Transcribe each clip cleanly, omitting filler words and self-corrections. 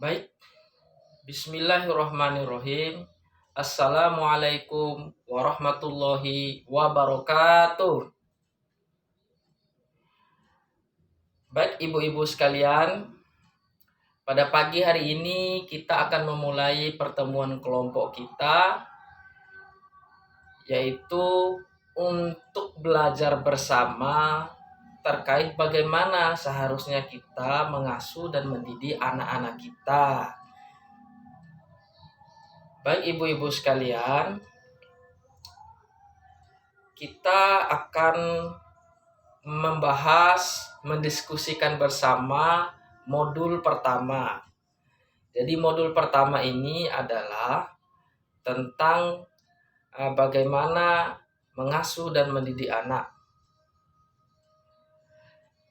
Baik, bismillahirrahmanirrahim. Assalamualaikum warahmatullahi wabarakatuh. Baik, ibu-ibu sekalian, pada pagi hari ini kita akan memulai pertemuan kelompok kita, yaitu untuk belajar bersama terkait bagaimana seharusnya kita mengasuh dan mendidik anak-anak kita. Baik, ibu-ibu sekalian, kita akan mendiskusikan bersama modul pertama. Jadi modul pertama ini adalah tentang bagaimana mengasuh dan mendidik anak.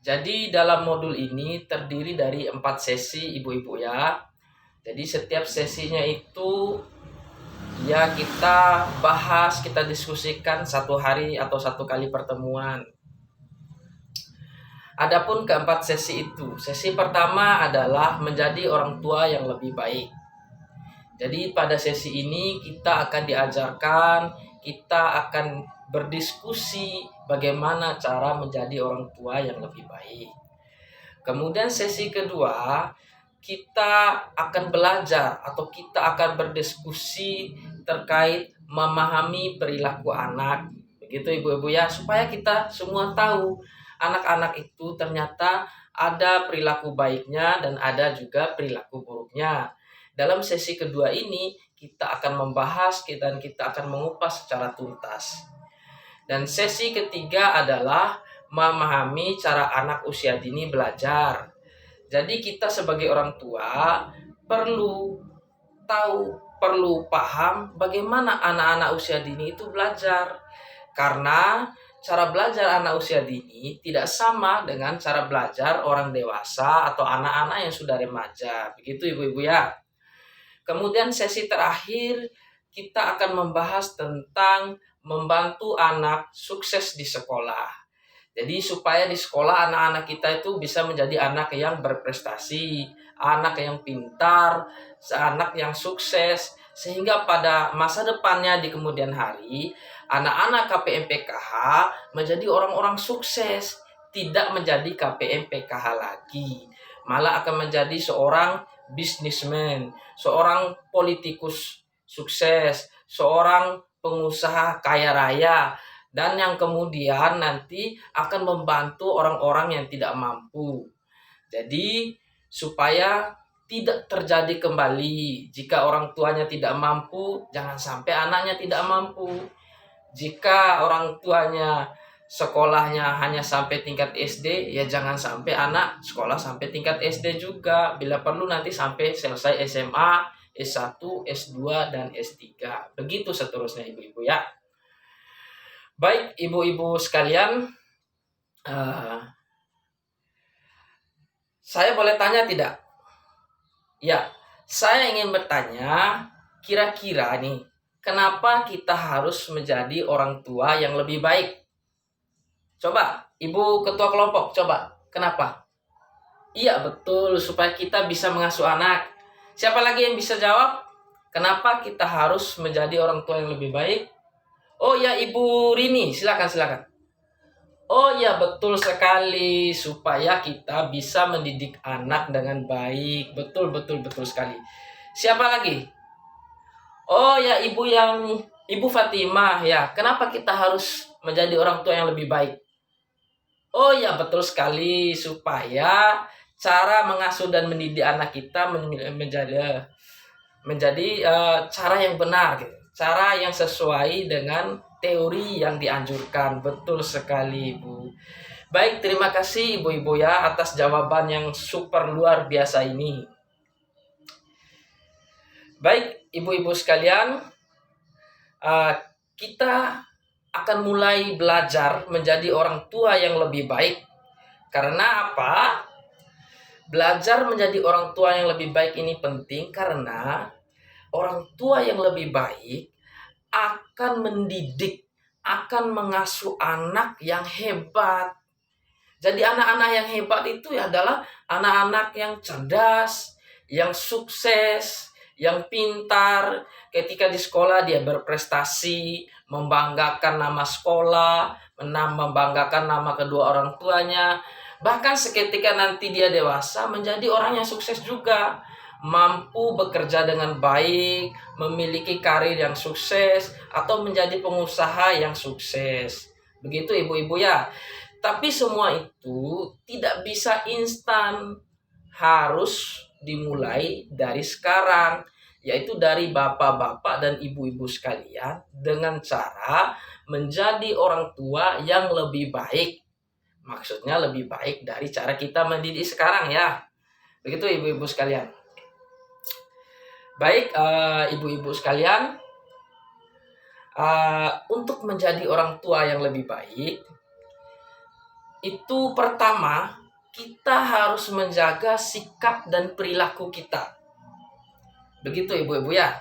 Jadi dalam modul ini terdiri dari 4 sesi ibu-ibu ya. Jadi setiap sesinya itu ya kita bahas, kita diskusikan 1 hari atau 1 kali pertemuan. Adapun keempat sesi itu, sesi pertama adalah menjadi orang tua yang lebih baik. Jadi pada sesi ini kita akan diajarkan, kita akan berdiskusi bagaimana cara menjadi orang tua yang lebih baik. Kemudian sesi kedua, kita akan belajar atau kita akan berdiskusi terkait memahami perilaku anak. Begitu ibu-ibu ya, supaya kita semua tahu anak-anak itu ternyata ada perilaku baiknya dan ada juga perilaku buruknya. Dalam sesi kedua ini kita akan membahas dan kita akan mengupas secara tuntas. Dan sesi ketiga adalah memahami cara anak usia dini belajar. Jadi kita sebagai orang tua perlu tahu, perlu paham bagaimana anak-anak usia dini itu belajar. Karena cara belajar anak usia dini tidak sama dengan cara belajar orang dewasa atau anak-anak yang sudah remaja. Begitu ibu-ibu ya. Kemudian sesi terakhir kita akan membahas tentang membantu anak sukses di sekolah. Jadi supaya di sekolah anak-anak kita itu bisa menjadi anak yang berprestasi, anak yang pintar, anak yang sukses, sehingga pada masa depannya di kemudian hari, anak-anak KPM PKH menjadi orang-orang sukses, tidak menjadi KPM PKH lagi, malah akan menjadi seorang bisnismen, seorang politikus sukses, seorang pengusaha kaya raya, dan yang kemudian nanti akan membantu orang-orang yang tidak mampu. Jadi supaya tidak terjadi kembali jika orang tuanya tidak mampu, jangan sampai anaknya tidak mampu. Jika orang tuanya sekolahnya hanya sampai tingkat SD, ya jangan sampai anak sekolah sampai tingkat SD juga. Bila perlu nanti sampai selesai SMA, S1, S2, dan S3. Begitu seterusnya ibu-ibu ya. Baik ibu-ibu sekalian, saya boleh tanya tidak? Ya, saya ingin bertanya, kira-kira nih, kenapa kita harus menjadi orang tua yang lebih baik? Coba, ibu ketua kelompok, coba, kenapa? Iya betul, supaya kita bisa mengasuh anak. Siapa lagi yang bisa jawab? Kenapa kita harus menjadi orang tua yang lebih baik? Oh ya, Ibu Rini, silakan. Oh ya, betul sekali, supaya kita bisa mendidik anak dengan baik. Betul sekali. Siapa lagi? Oh ya, Ibu Fatimah ya. Kenapa kita harus menjadi orang tua yang lebih baik? Oh ya, betul sekali, supaya cara mengasuh dan mendidik anak kita menjadi cara yang benar, gitu. Cara yang sesuai dengan teori yang dianjurkan. Betul sekali, Ibu. Baik, terima kasih ibu-ibu ya atas jawaban yang super luar biasa ini. Baik, ibu-ibu sekalian, kita akan mulai belajar menjadi orang tua yang lebih baik. Karena apa? Belajar menjadi orang tua yang lebih baik ini penting karena orang tua yang lebih baik akan mendidik, akan mengasuh anak yang hebat. Jadi anak-anak yang hebat itu adalah anak-anak yang cerdas, yang sukses, yang pintar, ketika di sekolah dia berprestasi, membanggakan nama sekolah, membanggakan nama kedua orang tuanya, bahkan seketika nanti dia dewasa menjadi orang yang sukses juga, mampu bekerja dengan baik, memiliki karir yang sukses, atau menjadi pengusaha yang sukses. Begitu ibu-ibu ya. Tapi semua itu tidak bisa instan, harus dimulai dari sekarang, yaitu dari bapak-bapak dan ibu-ibu sekalian dengan cara menjadi orang tua yang lebih baik. Maksudnya lebih baik dari cara kita mendidik sekarang ya. Begitu ibu-ibu sekalian. Baik, ibu-ibu sekalian, untuk menjadi orang tua yang lebih baik, itu pertama, kita harus menjaga sikap dan perilaku kita. Begitu ibu-ibu ya.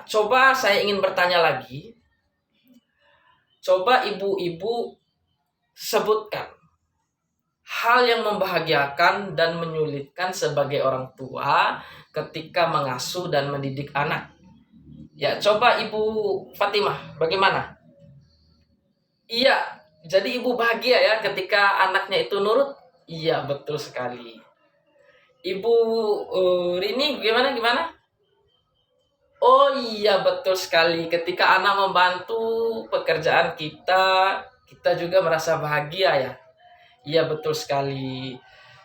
Coba saya ingin bertanya lagi. Coba ibu-ibu sebutkan hal yang membahagiakan dan menyulitkan sebagai orang tua ketika mengasuh dan mendidik anak. Ya, coba Ibu Fatimah, bagaimana? Iya, jadi ibu bahagia ya ketika anaknya itu nurut? Iya, betul sekali. Ibu Rini gimana? Oh iya, betul sekali. Ketika anak membantu pekerjaan kita, kita juga merasa bahagia ya. Iya, betul sekali.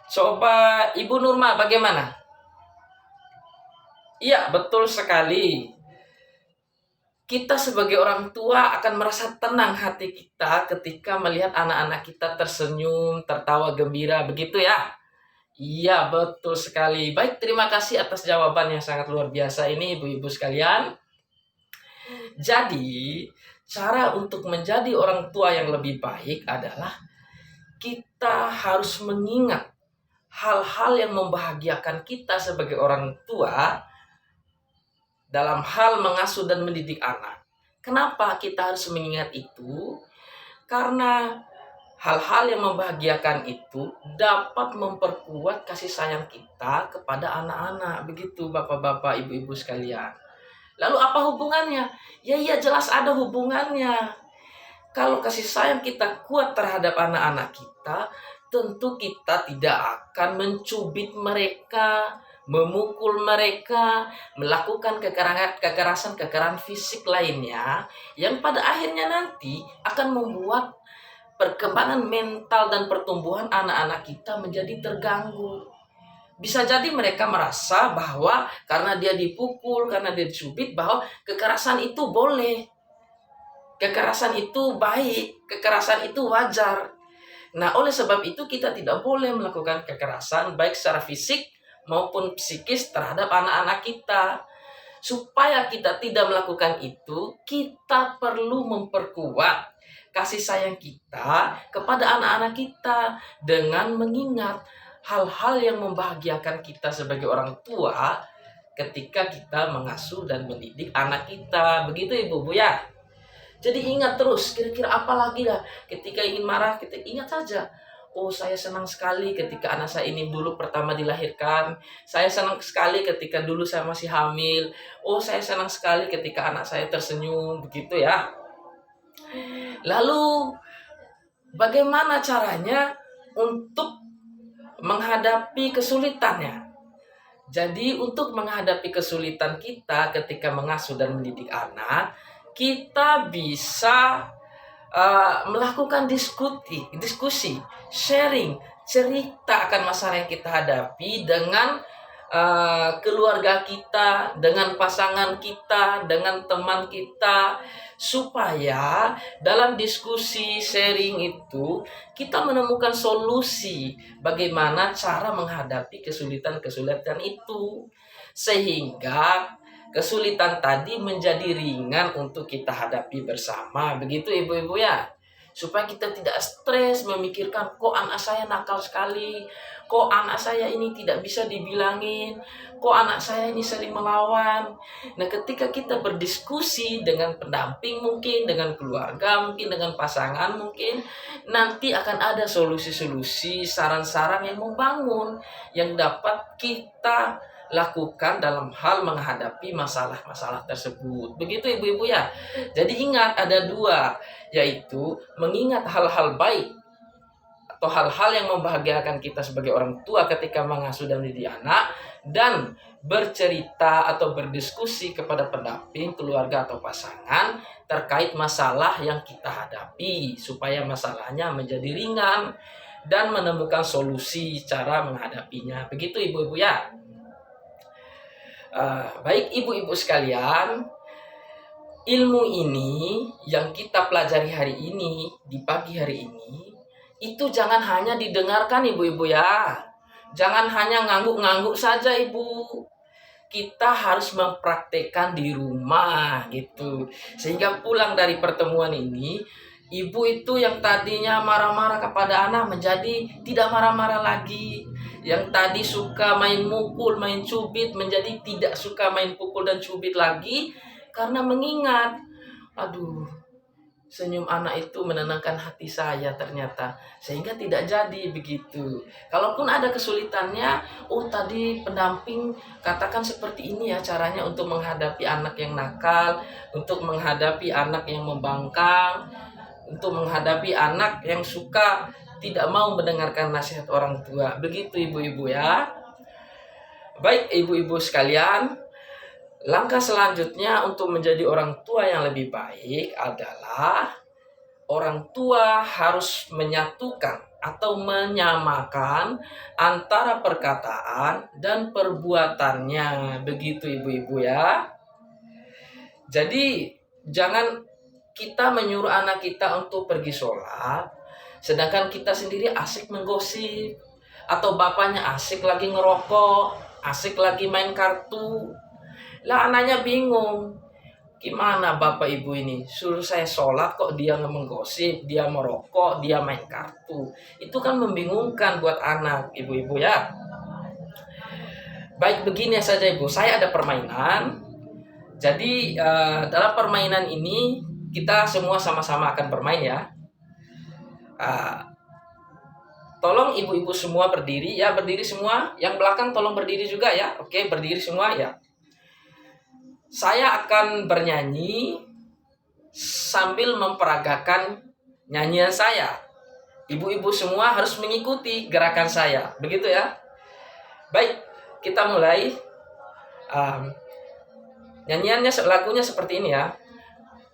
Coba Ibu Nurma bagaimana? Iya, betul sekali. Kita sebagai orang tua akan merasa tenang hati kita ketika melihat anak-anak kita tersenyum, tertawa gembira, begitu ya? Iya, betul sekali. Baik, terima kasih atas jawaban yang sangat luar biasa ini, ibu-ibu sekalian. Jadi, cara untuk menjadi orang tua yang lebih baik adalah kita harus mengingat hal-hal yang membahagiakan kita sebagai orang tua dalam hal mengasuh dan mendidik anak. Kenapa kita harus mengingat itu? Karena hal-hal yang membahagiakan itu dapat memperkuat kasih sayang kita kepada anak-anak. Begitu bapak-bapak, ibu-ibu sekalian. Lalu apa hubungannya? Ya iya, jelas ada hubungannya. Kalau kasih sayang kita kuat terhadap anak-anak kita, tentu kita tidak akan mencubit mereka, memukul mereka, melakukan kekerasan fisik lainnya yang pada akhirnya nanti akan membuat perkembangan mental dan pertumbuhan anak-anak kita menjadi terganggu. Bisa jadi mereka merasa bahwa karena dia dipukul, karena dia dicubit, bahwa kekerasan itu boleh, kekerasan itu baik, kekerasan itu wajar. Nah, oleh sebab itu kita tidak boleh melakukan kekerasan baik secara fisik maupun psikis terhadap anak-anak kita. Supaya kita tidak melakukan itu, kita perlu memperkuat kasih sayang kita kepada anak-anak kita dengan mengingat hal-hal yang membahagiakan kita sebagai orang tua ketika kita mengasuh dan mendidik anak kita. Begitu ibu-ibu ya. Jadi ingat terus, kira-kira apa lagi lah ketika ingin marah, kita ingat saja. Oh, saya senang sekali ketika anak saya ini dulu pertama dilahirkan. Saya senang sekali ketika dulu saya masih hamil. Oh, saya senang sekali ketika anak saya tersenyum. Begitu ya. Lalu, bagaimana caranya untuk menghadapi kesulitannya? Jadi, untuk menghadapi kesulitan kita ketika mengasuh dan mendidik anak, kita bisa melakukan diskusi, sharing, cerita akan masalah yang kita hadapi dengan keluarga kita, dengan pasangan kita, dengan teman kita, supaya dalam diskusi sharing itu kita menemukan solusi bagaimana cara menghadapi kesulitan-kesulitan itu, sehingga kesulitan tadi menjadi ringan untuk kita hadapi bersama. Begitu ibu-ibu ya. supaya kita tidak stres memikirkan kok anak saya nakal sekali, kok anak saya ini tidak bisa dibilangin, kok anak saya ini sering melawan. Nah, ketika kita berdiskusi dengan pendamping mungkin, dengan keluarga mungkin, dengan pasangan mungkin, nanti akan ada solusi-solusi, saran-saran yang membangun yang dapat kita lakukan dalam hal menghadapi masalah-masalah tersebut. Begitu ibu-ibu ya. Jadi ingat ada dua, yaitu mengingat hal-hal baik atau hal-hal yang membahagiakan kita sebagai orang tua ketika mengasuh dan mendidik anak, dan bercerita atau berdiskusi kepada pendamping, keluarga atau pasangan terkait masalah yang kita hadapi supaya masalahnya menjadi ringan dan menemukan solusi cara menghadapinya. Begitu ibu-ibu ya. Baik ibu-ibu sekalian, ilmu ini yang kita pelajari hari ini, di pagi hari ini, itu jangan hanya didengarkan ibu-ibu ya. Jangan hanya ngangguk-ngangguk saja ibu. Kita harus mempraktekkan di rumah gitu. Sehingga pulang dari pertemuan ini, ibu itu yang tadinya marah-marah kepada anak menjadi tidak marah-marah lagi. Yang tadi suka main mukul, main cubit menjadi tidak suka main pukul dan cubit lagi. Karena mengingat, aduh, senyum anak itu menenangkan hati saya ternyata. Sehingga tidak jadi begitu. Kalaupun ada kesulitannya, oh tadi pendamping katakan seperti ini ya caranya untuk menghadapi anak yang nakal, untuk menghadapi anak yang membangkang, untuk menghadapi anak yang suka tidak mau mendengarkan nasihat orang tua. Begitu ibu-ibu ya. Baik ibu-ibu sekalian, langkah selanjutnya untuk menjadi orang tua yang lebih baik adalah orang tua harus menyatukan atau menyamakan antara perkataan dan perbuatannya. Begitu ibu-ibu ya. Jadi jangan kita menyuruh anak kita untuk pergi sholat, sedangkan kita sendiri asik menggosip, atau bapaknya asik lagi ngerokok, asik lagi main kartu. Lah anaknya bingung, gimana bapak ibu ini suruh saya sholat kok dia menggosip, dia merokok, dia main kartu. Itu kan membingungkan buat anak ibu-ibu ya. Baik, begini saja ibu, saya ada permainan. Jadi dalam permainan ini kita semua sama-sama akan bermain ya. Tolong ibu-ibu semua berdiri ya, berdiri semua. Yang belakang tolong berdiri juga ya. Oke, berdiri semua ya. Saya akan bernyanyi sambil memperagakan nyanyian saya. Ibu-ibu semua harus mengikuti gerakan saya. Begitu ya. Baik, kita mulai. Nyanyiannya, lagunya seperti ini ya.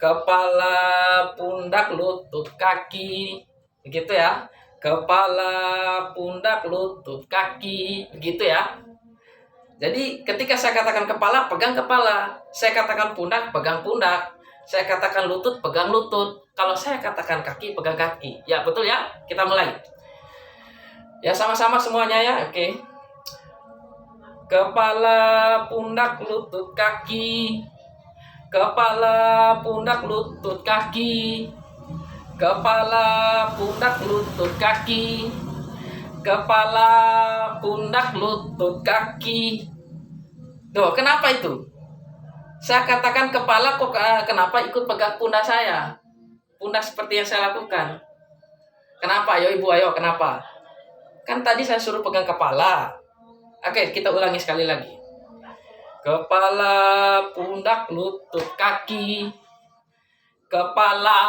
Kepala, pundak, lutut, kaki. Begitu ya. Kepala, pundak, lutut, kaki. Begitu ya. Jadi ketika saya katakan kepala, pegang kepala. Saya katakan pundak, pegang pundak. Saya katakan lutut, pegang lutut. Kalau saya katakan kaki, pegang kaki. Ya, betul ya? Kita mulai. Ya, sama-sama semuanya ya. Oke. Kepala, pundak, lutut, kaki. Kepala, pundak, lutut, kaki. Kepala, pundak, lutut, kaki. Kepala, pundak, lutut, kaki. Tuh, kenapa itu? Saya katakan kepala, kok kenapa ikut pegang pundak saya? Pundak seperti yang saya lakukan. Kenapa? Ayo ibu, ayo, kenapa? Kan tadi saya suruh pegang kepala. Oke, kita ulangi sekali lagi. Kepala, pundak, lutut, kaki. Kepala,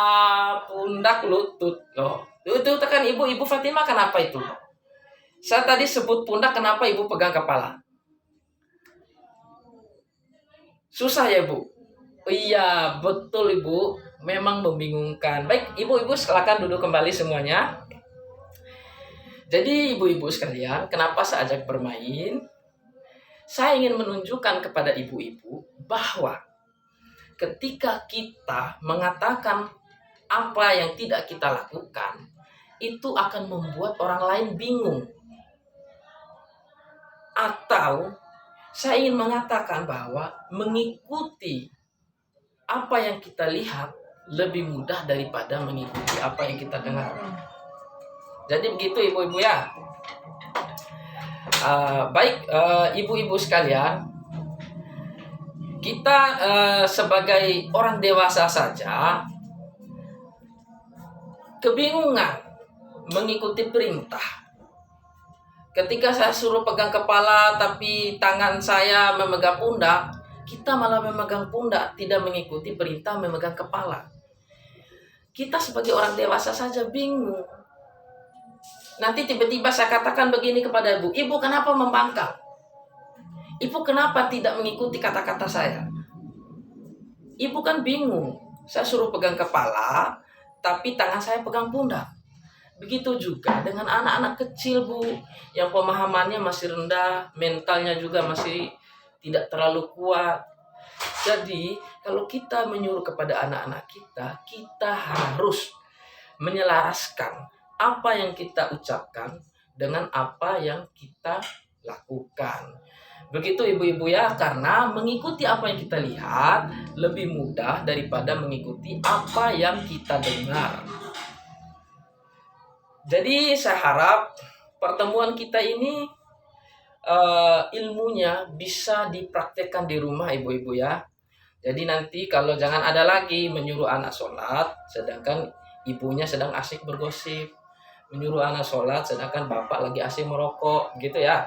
pundak, lutut. Loh, itu tekan ibu Fatimah, kenapa itu? Saya tadi sebut pundak, kenapa ibu pegang kepala? Susah ya ibu? Iya, betul ibu. Memang membingungkan. Baik, ibu-ibu silakan duduk kembali semuanya. Jadi ibu-ibu sekalian, kenapa saya ajak bermain? Saya ingin menunjukkan kepada ibu-ibu bahwa ketika kita mengatakan apa yang tidak kita lakukan, itu akan membuat orang lain bingung. Atau saya ingin mengatakan bahwa mengikuti apa yang kita lihat lebih mudah daripada mengikuti apa yang kita dengar. Jadi begitu ibu-ibu ya. Baik ibu-ibu sekalian, kita sebagai orang dewasa saja kebingungan mengikuti perintah. Ketika saya suruh pegang kepala tapi tangan saya memegang pundak, kita malah memegang pundak, tidak mengikuti perintah memegang kepala. Kita sebagai orang dewasa saja bingung. Nanti tiba-tiba saya katakan begini kepada ibu, ibu kenapa membangkang? Ibu kenapa tidak mengikuti kata-kata saya? Ibu kan bingung. Saya suruh pegang kepala, tapi tangan saya pegang pundak. Begitu juga dengan anak-anak kecil, Bu, yang pemahamannya masih rendah, mentalnya juga masih tidak terlalu kuat. Jadi, kalau kita menyuruh kepada anak-anak kita, kita harus menyelaraskan apa yang kita ucapkan dengan apa yang kita lakukan. Begitu ibu-ibu ya, karena mengikuti apa yang kita lihat lebih mudah daripada mengikuti apa yang kita dengar. Jadi saya harap pertemuan kita ini ilmunya bisa dipraktekkan di rumah ibu-ibu ya. Jadi nanti kalau jangan ada lagi menyuruh anak sholat sedangkan ibunya sedang asik bergosip, menyuruh anak sholat sedangkan bapak lagi asik merokok gitu ya.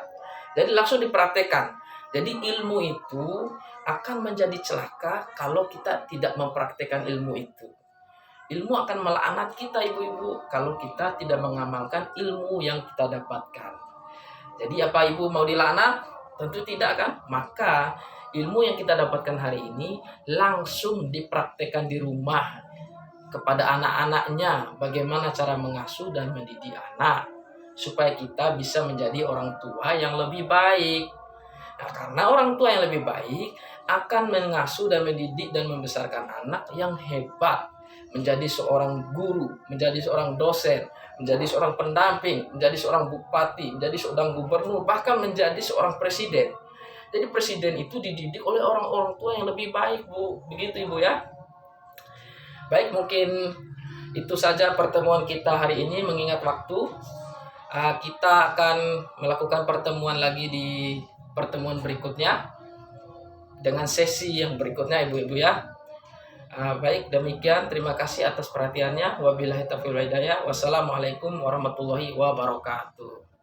Jadi langsung dipraktekkan. Jadi ilmu itu akan menjadi celaka kalau kita tidak mempraktekkan ilmu itu. Ilmu akan melaknat kita ibu-ibu kalau kita tidak mengamalkan ilmu yang kita dapatkan. Jadi apa ibu mau dilaknat? Tentu tidak kan? Maka ilmu yang kita dapatkan hari ini langsung dipraktekkan di rumah kepada anak-anaknya. Bagaimana cara mengasuh dan mendidik anak supaya kita bisa menjadi orang tua yang lebih baik. Nah, karena orang tua yang lebih baik akan mengasuh dan mendidik dan membesarkan anak yang hebat. Menjadi seorang guru, menjadi seorang dosen, menjadi seorang pendamping, menjadi seorang bupati, menjadi seorang gubernur, bahkan menjadi seorang presiden. Jadi presiden itu dididik oleh orang-orang tua yang lebih baik, Bu. Begitu, Ibu ya. Baik, mungkin itu saja pertemuan kita hari ini mengingat waktu. Kita akan melakukan pertemuan lagi di pertemuan berikutnya dengan sesi yang berikutnya, Ibu-ibu ya. Baik, demikian. Terima kasih atas perhatiannya. Wabillahi taufiq wal hidayah. Wassalamualaikum warahmatullahi wabarakatuh.